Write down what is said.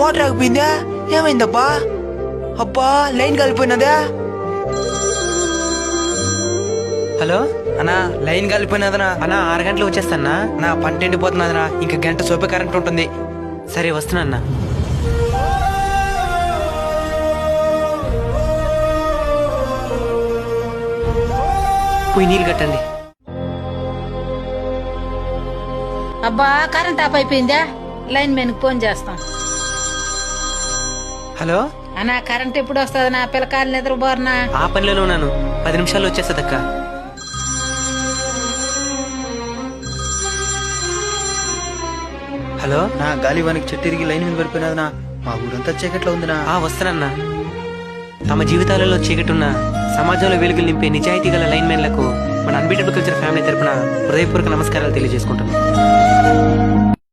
Motor ఆగిపోయిందా? ఏమైందబ్బా? అబ్బా line కలిపోయినదా? Hello అన్నా, line కలిపోయినదనా? అన్నా 6 గంటలు వచ్చేస్తానా? నా పంట ఎండిపోతున్నదనా, ఇంకా గంట సోపే కరెంట్ ఉంటుంది. సరే వస్తున్నా. పోయి నీళ్ళు కట్టండి. అబ్బా కరెంట్ ఆఫ్ అయిపోయిందా? లైన్ మెన్ ఫోన్ చేస్తాం. హలో అన్నా కరెంట్ ఎప్పుడు వస్తుంది? నా పిల్లకాయలు నిద్రపోరనా? ఆ పనిలోనే ఉన్నాను, 10 నిమిషాల్లో వచ్చేస్తుందక్క. హలో నా గాలి వానికి చెట్టిరిగి లైన్ మీద పడిపోయినదనా? మా ఊరంతా చీకట్లో ఉందినా. వస్తానన్నా. తమ జీవితాలలో చీకటున్న సమాజంలో వెలుగులు నింపే నిజాయితీ గల లైన్ మెన్లకు మన అన్బీటబుల్ కల్చర్ ఫ్యామిలీ తరపున హృదయపూర్వక నమస్కారాలు తెలియజేసుకుంటున్నాం.